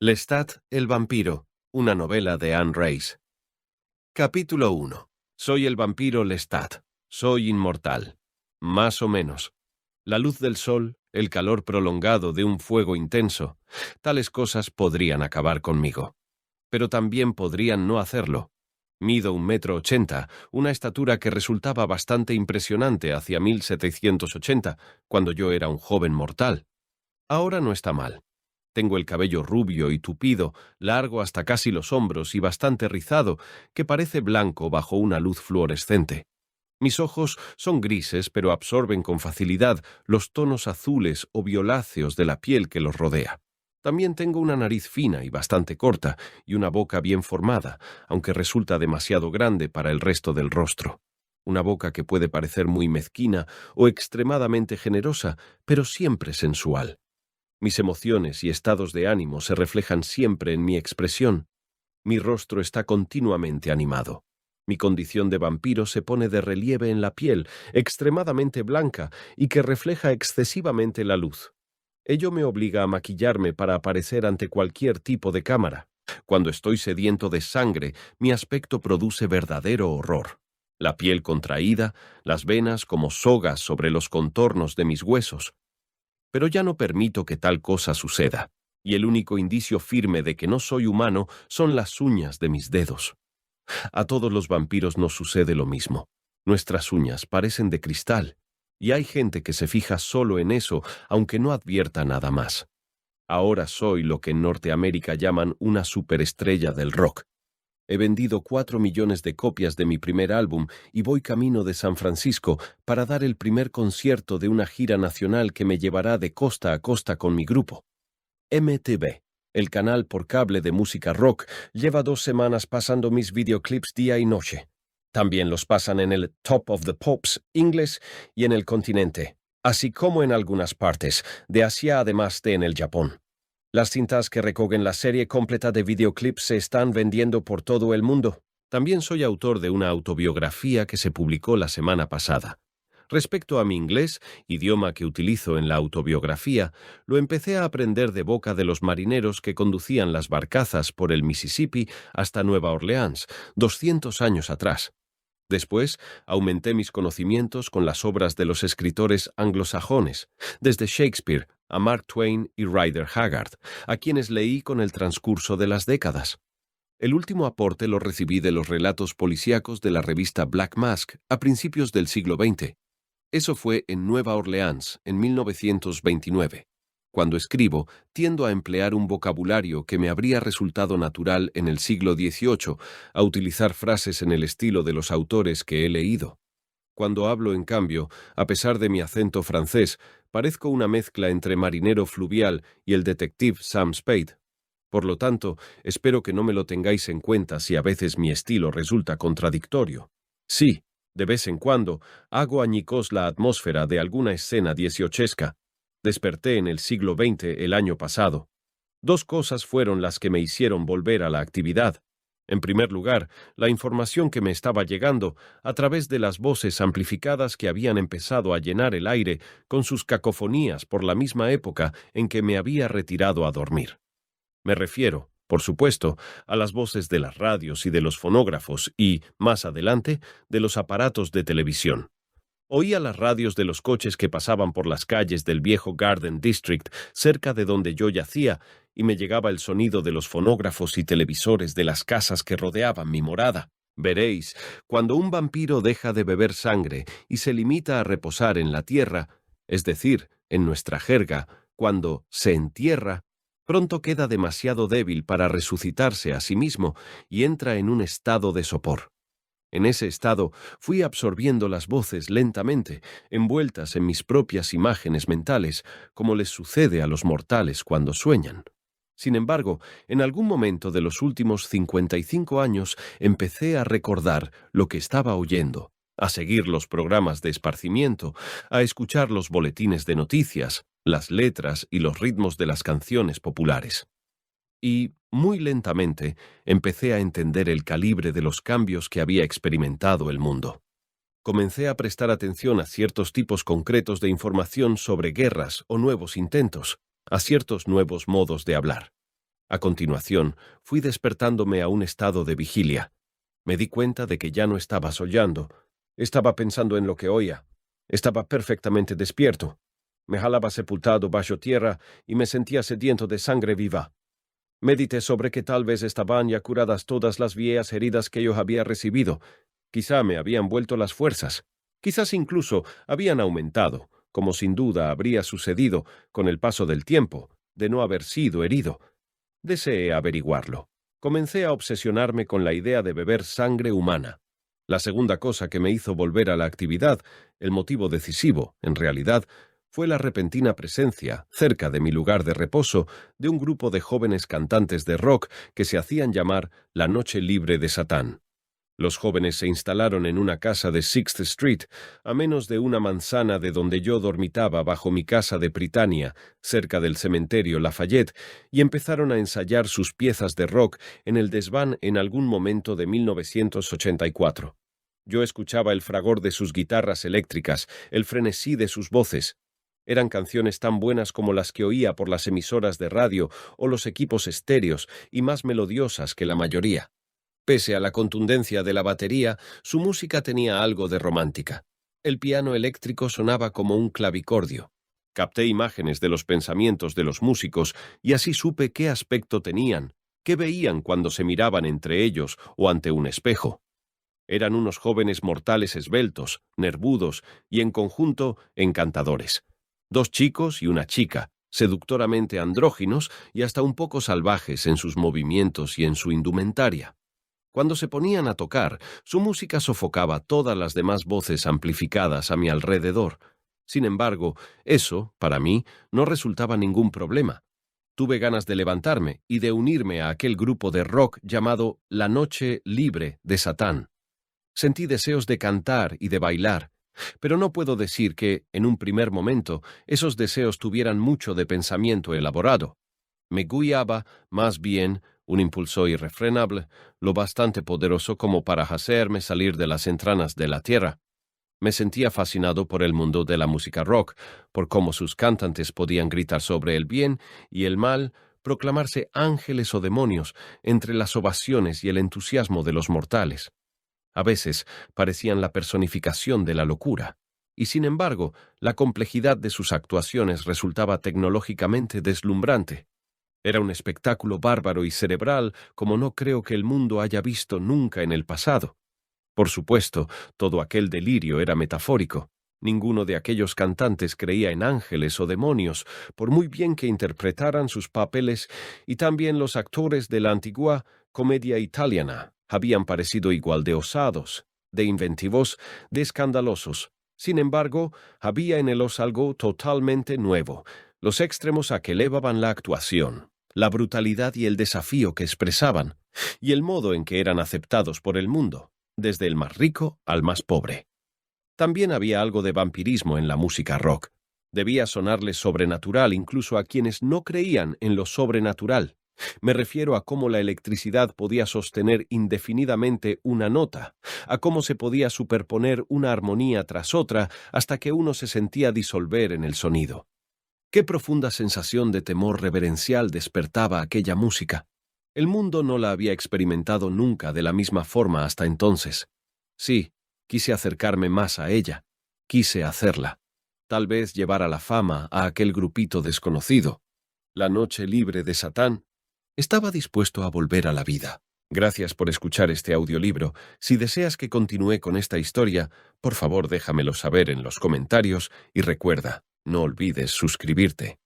Lestat, el vampiro, una novela de Anne Rice. Capítulo 1. Soy el vampiro Lestat. Soy inmortal. Más o menos. La luz del sol, el calor prolongado de un fuego intenso, tales cosas podrían acabar conmigo. Pero también podrían no hacerlo. Mido 1,80 m, una estatura que resultaba bastante impresionante hacia 1780, cuando yo era un joven mortal. Ahora no está mal. Tengo el cabello rubio y tupido, largo hasta casi los hombros y bastante rizado, que parece blanco bajo una luz fluorescente. Mis ojos son grises, pero absorben con facilidad los tonos azules o violáceos de la piel que los rodea. También tengo una nariz fina y bastante corta, y una boca bien formada, aunque resulta demasiado grande para el resto del rostro. Una boca que puede parecer muy mezquina o extremadamente generosa, pero siempre sensual. Mis emociones y estados de ánimo se reflejan siempre en mi expresión. Mi rostro está continuamente animado. Mi condición de vampiro se pone de relieve en la piel, extremadamente blanca y que refleja excesivamente la luz. Ello me obliga a maquillarme para aparecer ante cualquier tipo de cámara. Cuando estoy sediento de sangre, mi aspecto produce verdadero horror. La piel contraída, las venas como sogas sobre los contornos de mis huesos. Pero ya no permito que tal cosa suceda, y el único indicio firme de que no soy humano son las uñas de mis dedos. A todos los vampiros nos sucede lo mismo. Nuestras uñas parecen de cristal, y hay gente que se fija solo en eso, aunque no advierta nada más. Ahora soy lo que en Norteamérica llaman una superestrella del rock. He vendido 4 millones de copias de mi primer álbum y voy camino de San Francisco para dar el primer concierto de una gira nacional que me llevará de costa a costa con mi grupo. MTV, el canal por cable de música rock, lleva 2 semanas pasando mis videoclips día y noche. También los pasan en el Top of the Pops inglés y en el continente, así como en algunas partes de Asia, además de en el Japón. Las cintas que recogen la serie completa de videoclips se están vendiendo por todo el mundo. También soy autor de una autobiografía que se publicó la semana pasada. Respecto a mi inglés, idioma que utilizo en la autobiografía, lo empecé a aprender de boca de los marineros que conducían las barcazas por el Mississippi hasta Nueva Orleans, 200 años atrás. Después, aumenté mis conocimientos con las obras de los escritores anglosajones, desde Shakespeare a Mark Twain y Rider Haggard, a quienes leí con el transcurso de las décadas. El último aporte lo recibí de los relatos policíacos de la revista Black Mask a principios del siglo XX. Eso fue en Nueva Orleans, en 1929. Cuando escribo, tiendo a emplear un vocabulario que me habría resultado natural en el siglo XVIII, a utilizar frases en el estilo de los autores que he leído. Cuando hablo, en cambio, a pesar de mi acento francés, parezco una mezcla entre marinero fluvial y el detective Sam Spade. Por lo tanto, espero que no me lo tengáis en cuenta si a veces mi estilo resulta contradictorio. Sí, de vez en cuando, hago añicos la atmósfera de alguna escena dieciochesca. Desperté en el siglo XX el año pasado. 2 cosas fueron las que me hicieron volver a la actividad. En primer lugar, la información que me estaba llegando a través de las voces amplificadas que habían empezado a llenar el aire con sus cacofonías por la misma época en que me había retirado a dormir. Me refiero, por supuesto, a las voces de las radios y de los fonógrafos y, más adelante, de los aparatos de televisión. Oía las radios de los coches que pasaban por las calles del viejo Garden District, cerca de donde yo yacía, y me llegaba el sonido de los fonógrafos y televisores de las casas que rodeaban mi morada. Veréis, cuando un vampiro deja de beber sangre y se limita a reposar en la tierra, es decir, en nuestra jerga, cuando se entierra, pronto queda demasiado débil para resucitarse a sí mismo y entra en un estado de sopor. En ese estado fui absorbiendo las voces lentamente, envueltas en mis propias imágenes mentales, como les sucede a los mortales cuando sueñan. Sin embargo, en algún momento de los últimos 55 años empecé a recordar lo que estaba oyendo, a seguir los programas de esparcimiento, a escuchar los boletines de noticias, las letras y los ritmos de las canciones populares. Y, muy lentamente, empecé a entender el calibre de los cambios que había experimentado el mundo. Comencé a prestar atención a ciertos tipos concretos de información sobre guerras o nuevos intentos, a ciertos nuevos modos de hablar. A continuación, fui despertándome a un estado de vigilia. Me di cuenta de que ya no estaba soñando. Estaba pensando en lo que oía. Estaba perfectamente despierto. Me jalaba sepultado bajo tierra y me sentía sediento de sangre viva. Medité sobre que tal vez estaban ya curadas todas las viejas heridas que yo había recibido. Quizá me habían vuelto las fuerzas. Quizás incluso habían aumentado, como sin duda habría sucedido con el paso del tiempo, de no haber sido herido. Deseé averiguarlo. Comencé a obsesionarme con la idea de beber sangre humana. La segunda cosa que me hizo volver a la actividad, el motivo decisivo, en realidad, fue la repentina presencia, cerca de mi lugar de reposo, de un grupo de jóvenes cantantes de rock que se hacían llamar La Noche Libre de Satán. Los jóvenes se instalaron en una casa de Sixth Street, a menos de una manzana de donde yo dormitaba bajo mi casa de Britania, cerca del cementerio Lafayette, y empezaron a ensayar sus piezas de rock en el desván en algún momento de 1984. Yo escuchaba el fragor de sus guitarras eléctricas, el frenesí de sus voces. Eran canciones tan buenas como las que oía por las emisoras de radio o los equipos estéreos, y más melodiosas que la mayoría. Pese a la contundencia de la batería, su música tenía algo de romántica. El piano eléctrico sonaba como un clavicordio. Capté imágenes de los pensamientos de los músicos y así supe qué aspecto tenían, qué veían cuando se miraban entre ellos o ante un espejo. Eran unos jóvenes mortales esbeltos, nervudos y, en conjunto, encantadores. 2 chicos y una chica, seductoramente andróginos y hasta un poco salvajes en sus movimientos y en su indumentaria. Cuando se ponían a tocar, su música sofocaba todas las demás voces amplificadas a mi alrededor. Sin embargo, eso, para mí, no resultaba ningún problema. Tuve ganas de levantarme y de unirme a aquel grupo de rock llamado La Noche Libre de Satán. Sentí deseos de cantar y de bailar, pero no puedo decir que, en un primer momento, esos deseos tuvieran mucho de pensamiento elaborado. Me guiaba, más bien, un impulso irrefrenable, lo bastante poderoso como para hacerme salir de las entrañas de la tierra. Me sentía fascinado por el mundo de la música rock, por cómo sus cantantes podían gritar sobre el bien y el mal, proclamarse ángeles o demonios entre las ovaciones y el entusiasmo de los mortales. A veces parecían la personificación de la locura, y sin embargo, la complejidad de sus actuaciones resultaba tecnológicamente deslumbrante. Era un espectáculo bárbaro y cerebral como no creo que el mundo haya visto nunca en el pasado. Por supuesto, todo aquel delirio era metafórico. Ninguno de aquellos cantantes creía en ángeles o demonios, por muy bien que interpretaran sus papeles, y también los actores de la antigua comedia italiana habían parecido igual de osados, de inventivos, de escandalosos. Sin embargo, había en ellos algo totalmente nuevo, los extremos a que elevaban la actuación, la brutalidad y el desafío que expresaban, y el modo en que eran aceptados por el mundo, desde el más rico al más pobre. También había algo de vampirismo en la música rock. Debía sonarles sobrenatural incluso a quienes no creían en lo sobrenatural. Me refiero a cómo la electricidad podía sostener indefinidamente una nota, a cómo se podía superponer una armonía tras otra hasta que uno se sentía disolver en el sonido. Qué profunda sensación de temor reverencial despertaba aquella música. El mundo no la había experimentado nunca de la misma forma hasta entonces. Sí, quise acercarme más a ella. Quise hacerla. Tal vez llevar a la fama a aquel grupito desconocido. La Noche Libre de Satán. Estaba dispuesto a volver a la vida. Gracias por escuchar este audiolibro. Si deseas que continúe con esta historia, por favor déjamelo saber en los comentarios y recuerda, no olvides suscribirte.